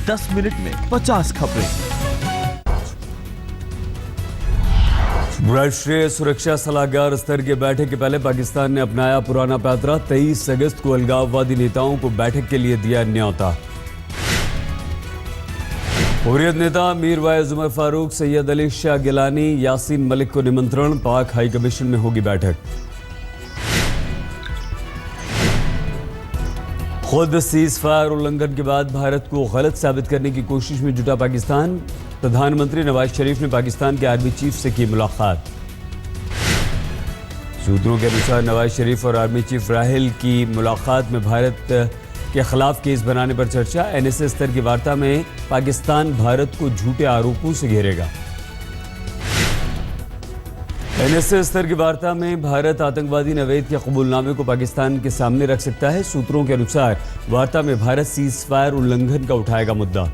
10 minute में 50 खबरें। राष्ट्रीय सुरक्षा सलाहकार स्तर की बैठक के पहले पाकिस्तान ने अपनाया पुराना पैतरा। 23 अगस्त को अलगाववादी नेताओं को बैठक के लिए दिया न्योता। हुर्रियत नेता मीर वाइज उमर फारूक, सैयद अली शाह गिलानी, यासीन मलिक को निमंत्रण। पाक हाई कमीशन में होगी बैठक। खुद सीज फायर उल्लंघन के बाद भारत को गलत साबित करने की कोशिश में जुटा पाकिस्तान। प्रधानमंत्री नवाज शरीफ ने पाकिस्तान के आर्मी चीफ से की मुलाकात। सूत्रों के अनुसार नवाज शरीफ और आर्मी चीफ राहिल की मुलाकात में भारत के खिलाफ केस बनाने पर चर्चा। एनएसए स्तर की वार्ता में पाकिस्तान भारत को झूठे आरोपों से घेरेगा। एनएसए स्तर की वार्ता में भारत आतंकवादी नवेद के कबूलनामे को पाकिस्तान के सामने रख सकता है। सूत्रों के अनुसार वार्ता में भारत सीज फायर उल्लंघन का उठाएगा मुद्दा।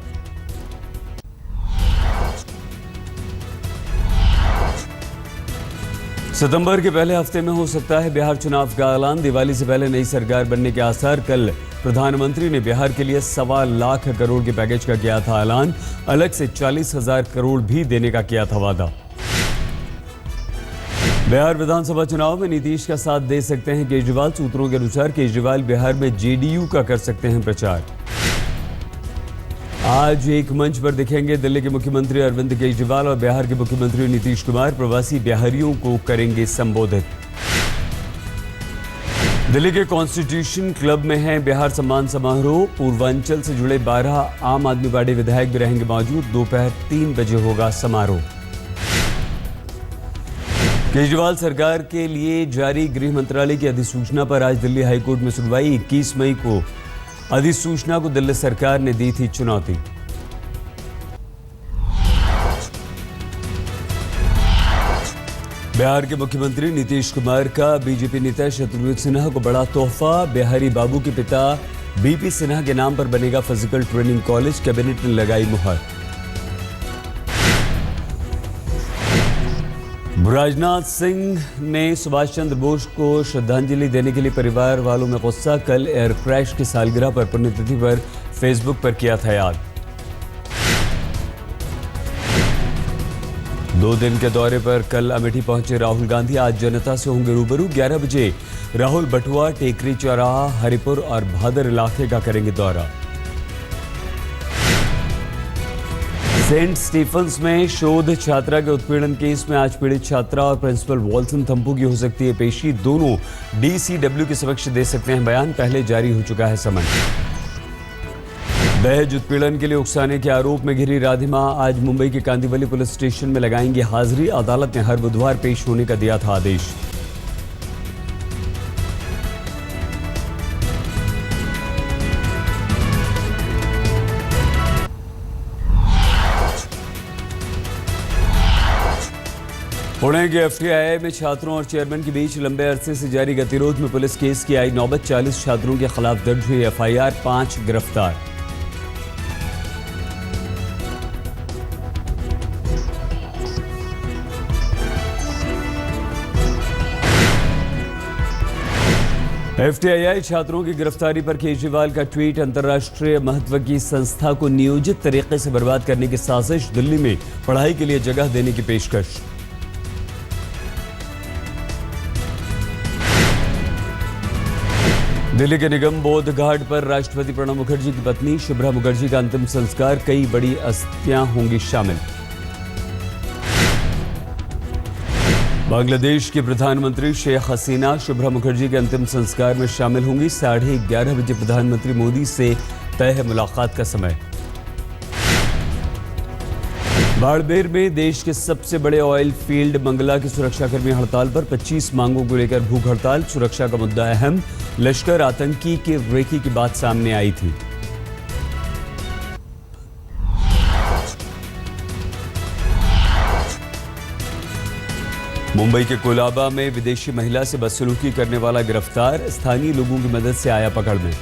सितंबर के पहले हफ्ते में हो सकता है बिहार चुनाव का ऐलान। दिवाली से पहले नई सरकार बनने के आसार। कल प्रधानमंत्री ने बिहार के लिए 1.25 लाख करोड़ के पैकेज का किया था ऐलान। अलग से 40,000 करोड़ भी देने का किया था वादा। बिहार विधानसभा चुनाव में नीतीश का साथ दे सकते हैं केजरीवाल। सूत्रों के अनुसार केजरीवाल बिहार में जेडीयू का कर सकते हैं प्रचार। आज एक मंच पर दिखेंगे दिल्ली के मुख्यमंत्री अरविंद केजरीवाल और बिहार के मुख्यमंत्री नीतीश कुमार। प्रवासी बिहारियों को करेंगे संबोधित। दिल्ली के कॉन्स्टिट्यूशन क्लब में है बिहार सम्मान समारोह। पूर्वांचल से जुड़े 12 आम आदमी पार्टी विधायक भी रहेंगे मौजूद। दोपहर 3 बजे होगा समारोह। केजरीवाल सरकार के लिए जारी गृह मंत्रालय की अधिसूचना पर आज दिल्ली हाईकोर्ट में सुनवाई। 21 मई को अधिसूचना को दिल्ली सरकार ने दी थी चुनौती। बिहार के मुख्यमंत्री नीतीश कुमार का बीजेपी नेता शत्रुघ्न सिन्हा को बड़ा तोहफा। बिहारी बाबू के पिता बीपी सिन्हा के नाम पर बनेगा फिजिकल ट्रेनिंग कॉलेज। कैबिनेट ने लगाई मुहर। राजनाथ सिंह ने सुभाष चंद्र बोस को श्रद्धांजलि देने के लिए परिवार वालों में गुस्सा। कल एयर क्रैश की सालगिरह पर पुण्यतिथि पर फेसबुक पर किया था याद। 2 दिन के दौरे पर कल अमेठी पहुंचे राहुल गांधी। आज जनता से होंगे रूबरू। 11 बजे राहुल बटुआ, टेकरी चौराहा, हरिपुर और भादर इलाके का करेंगे दौरा। सेंट स्टीफंस में शोध छात्रा के उत्पीड़न केस में आज पीड़ित छात्रा और प्रिंसिपल वॉल्सन थम्पू की हो सकती है पेशी। दोनों डीसीडब्ल्यू के समक्ष दे सकते हैं बयान। पहले जारी हो चुका है समन। दहेज उत्पीड़न के लिए उकसाने के आरोप में घिरी राधिमा आज मुंबई के कांदिवली पुलिस स्टेशन में लगाएंगी हाजिरी। अदालत ने हर बुधवार पेश होने का दिया था आदेश। पुणे के एफटीआई में छात्रों और चेयरमैन के बीच लंबे अरसे से जारी गतिरोध में पुलिस केस की आई नौबत। 40 छात्रों के खिलाफ दर्ज हुई एफआईआर। 5 गिरफ्तार। एफटीआई छात्रों की गिरफ्तारी पर केजरीवाल का ट्वीट। अंतर्राष्ट्रीय महत्व की संस्था को नियोजित तरीके से बर्बाद करने की साजिश। दिल्ली में पढ़ाई के लिए जगह देने की पेशकश। दिल्ली के निगम बोध घाट पर राष्ट्रपति प्रणब मुखर्जी की पत्नी शुभ्रा मुखर्जी का अंतिम संस्कार। कई बड़ी अस्थियां होंगी शामिल। बांग्लादेश की प्रधानमंत्री शेख हसीना शुभ्रा मुखर्जी के अंतिम संस्कार में शामिल होंगी। 11:30 बजे प्रधानमंत्री मोदी से तय है मुलाकात का समय। बाड़मेर में देश के सबसे बड़े ऑयल फील्ड मंगला के सुरक्षाकर्मी हड़ताल पर। 25 मांगों को लेकर भूख हड़ताल। सुरक्षा का मुद्दा अहम। लश्कर आतंकी के रेकी की बात सामने आई थी। मुंबई के कोलाबा में विदेशी महिला से बदसलूकी करने वाला गिरफ्तार। स्थानीय लोगों की मदद से आया पकड़ में।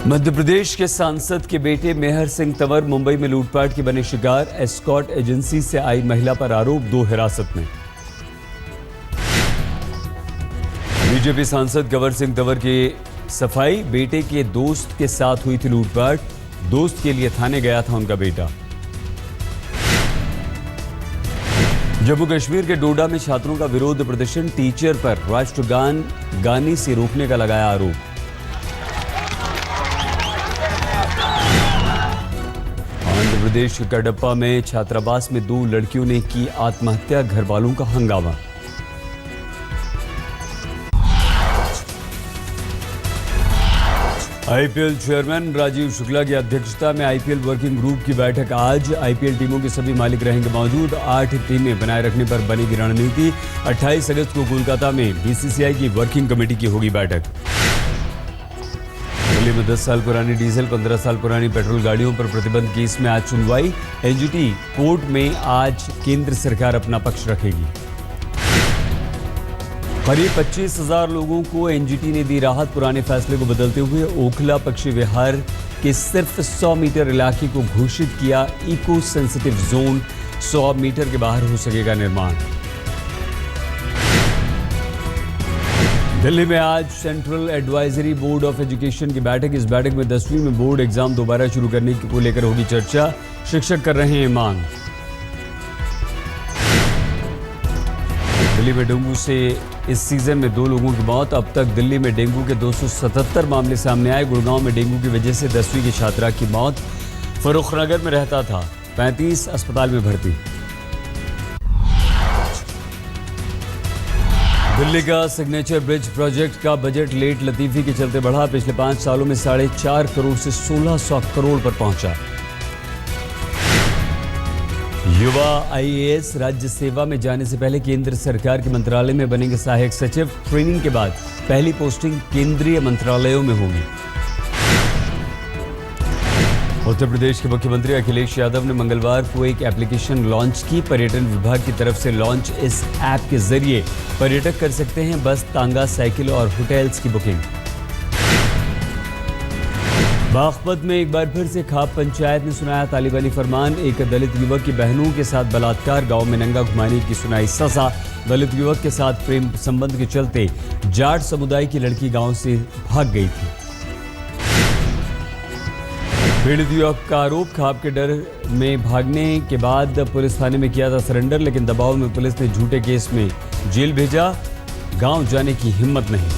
मध्य प्रदेश के सांसद के बेटे मेहर सिंह तंवर मुंबई में लूटपाट के बने शिकार। एस्कॉर्ट एजेंसी से आई महिला पर आरोप। 2 हिरासत में। बीजेपी सांसद कंवर सिंह तंवर की सफाई, बेटे के दोस्त के साथ हुई थी लूटपाट, दोस्त के लिए थाने गया था उनका बेटा। जम्मू कश्मीर के डोडा में छात्रों का विरोध प्रदर्शन, टीचर पर राष्ट्रगान गाने से रोकने का लगाया आरोप। आंध्र प्रदेश के कडप्पा में छात्रावास में 2 लड़कियों ने की आत्महत्या, घर वालों का हंगामा। आईपीएल चेयरमैन राजीव शुक्ला की अध्यक्षता में आईपीएल वर्किंग ग्रुप की बैठक आज। आईपीएल टीमों के सभी मालिक रहेंगे मौजूद। 8 टीमें बनाए रखने पर बनेगी रणनीति। 28 अगस्त को कोलकाता में बीसीसीआई की वर्किंग कमेटी की होगी बैठक। दिल्ली में 10 साल पुरानी डीजल, 15 साल पुरानी पेट्रोल गाड़ियों पर प्रतिबंध केस में आज सुनवाई। एनजीटी कोर्ट में आज केंद्र सरकार अपना पक्ष रखेगी। करीब 25,000 लोगों को एनजीटी ने दी राहत, पुराने फैसले को बदलते हुए ओखला पक्षी विहार के सिर्फ 100 मीटर इलाके को घोषित किया इको सेंसिटिव जोन। 100 मीटर के बाहर हो सकेगा निर्माण। दिल्ली में आज central advisory board of education की बैठक। इस बैठक में 10वीं में बोर्ड एग्जाम दोबारा शुरू करने को लेकर होगी चर्चा। शिक्षक कर रहे हैं मांग। दिल्ली में डेंगू से इस सीजन में 2 लोगों की मौत। अब तक दिल्ली में डेंगू के 277 मामले सामने आए। गुड़गांव में डेंगू की वजह से 10वीं की छात्रा की मौत। फर्रुखनगर में रहता था, 35 अस्पताल में भर्ती। दिल्ली का सिग्नेचर ब्रिज प्रोजेक्ट का बजट लेट लतीफी के चलते बढ़ा। पिछले 5 सालों में 4.5 करोड़ से 1600 करोड़ पर पहुंचा। युवा आईएएस राज्य सेवा में जाने से पहले केंद्र सरकार के मंत्रालय में बनेंगे सहायक सचिव। ट्रेनिंग के बाद पहली पोस्टिंग केंद्रीय मंत्रालयों में होगी। उत्तर प्रदेश के मुख्यमंत्री अखिलेश यादव ने मंगलवार को एक एप्लीकेशन लॉन्च की। पर्यटन विभाग की तरफ से लॉन्च इस ऐप के जरिए पर्यटक कर सकते हैं बस, तांगा, साइकिल और होटल्स की बुकिंग। बागपत में एक बार फिर से खाप पंचायत ने सुनाया तालिबानी फरमान। एक दलित युवक की बहनों के साथ बलात्कार, गांव में नंगा घुमाने की सुनाई सजा। दलित युवक के साथ प्रेम संबंध के चलते जाट समुदाय की लड़की गांव से भाग गई थी। पीड़ित युवक का आरोप, खाप के डर में भागने के बाद पुलिस थाने में किया था सरेंडर, लेकिन दबाव में पुलिस ने झूठे केस में जेल भेजा। गांव जाने की हिम्मत नहीं।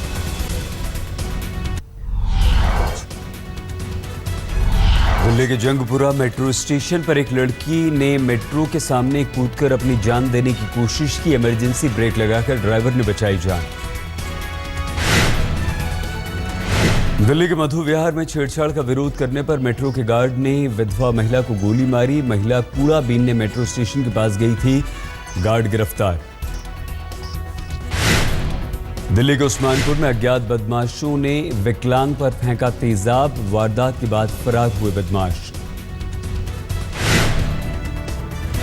दिल्ली के जंगपुरा मेट्रो स्टेशन पर एक लड़की ने मेट्रो के सामने कूदकर अपनी जान देने की कोशिश की। इमरजेंसी ब्रेक लगाकर ड्राइवर ने बचाई जान। दिल्ली के मधु विहार में छेड़छाड़ का विरोध करने पर मेट्रो के गार्ड ने विधवा महिला को गोली मारी। महिला कूड़ा बीनने मेट्रो स्टेशन के पास गई थी। गार्ड गिरफ्तार। दिल्ली के उस्मानपुर में अज्ञात बदमाशों ने विकलांग पर फेंका तेजाब। वारदात के बाद फरार हुए बदमाश।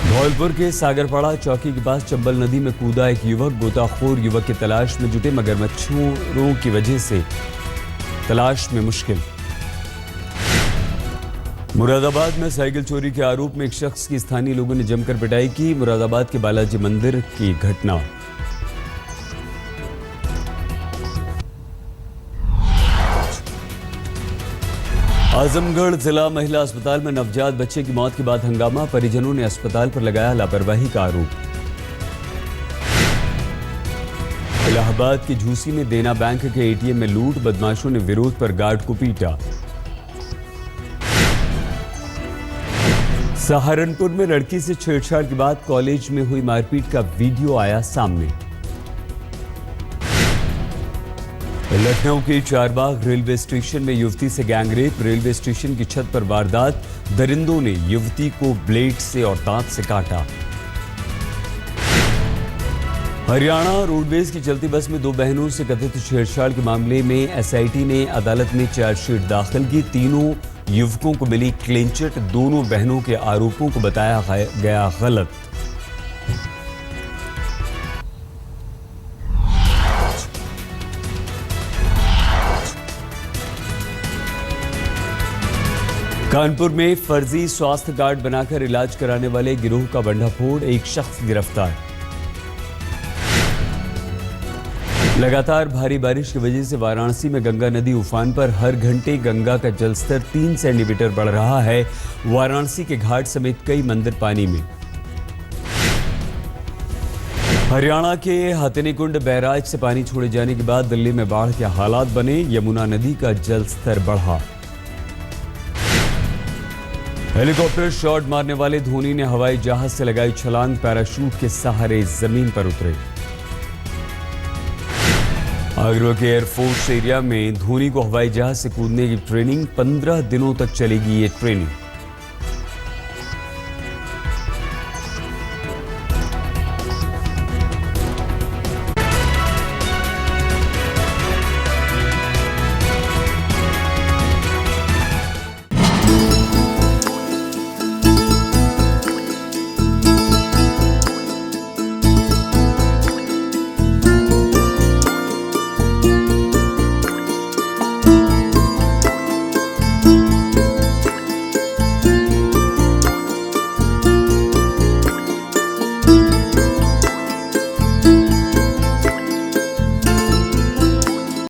धौलपुर के सागरपाड़ा चौकी के पास चंबल नदी में कूदा एक युवक। गोताखोर युवक की तलाश में जुटे, मगर मच्छरों की वजह से तलाश में मुश्किल। मुरादाबाद में साइकिल चोरी के आरोप में एक शख्स की स्थानीय लोगों ने जमकर पिटाई की। मुरादाबाद के बालाजी मंदिर की घटना। आजमगढ़ जिला महिला अस्पताल में नवजात बच्चे की मौत के बाद हंगामा। परिजनों ने अस्पताल पर लगाया लापरवाही का आरोप। इलाहाबाद की झूसी में देना बैंक के एटीएम में लूट। बदमाशों ने विरोध पर गार्ड को पीटा। सहारनपुर में लड़की से छेड़छाड़ के बाद कॉलेज में हुई मारपीट का वीडियो आया सामने। लखनऊ के चारबाग रेलवे स्टेशन में युवती से गैंगरेप। रेलवे स्टेशन की छत पर वारदात। दरिंदों ने युवती को ब्लेड से और दांत से काटा। हरियाणा रोडवेज की चलती बस में 2 बहनों से कथित छेड़छाड़ के मामले में एसआईटी ने अदालत में चार्जशीट दाखिल की। तीनों युवकों को मिली क्लीन चिट। दोनों बहनों के आरोपों को बताया गया गलत। कानपुर में फर्जी स्वास्थ्य कार्ड बनाकर इलाज कराने वाले गिरोह का भंडाफोड़। एक शख्स गिरफ्तार। लगातार भारी बारिश की वजह से वाराणसी में गंगा नदी उफान पर। हर घंटे गंगा का जलस्तर 3 सेंटीमीटर बढ़ रहा है। वाराणसी के घाट समेत कई मंदिर पानी में। हरियाणा के हथिनीकुंड बैराज से पानी छोड़े जाने के बाद दिल्ली में बाढ़ के हालात बने। यमुना नदी का जलस्तर बढ़ा। हेलीकॉप्टर शॉट मारने वाले धोनी ने हवाई जहाज से लगाई छलांग। पैराशूट के सहारे जमीन पर उतरे। आगरा के एयरफोर्स एरिया में धोनी को हवाई जहाज से कूदने की ट्रेनिंग। 15 दिनों तक चलेगी ये ट्रेनिंग।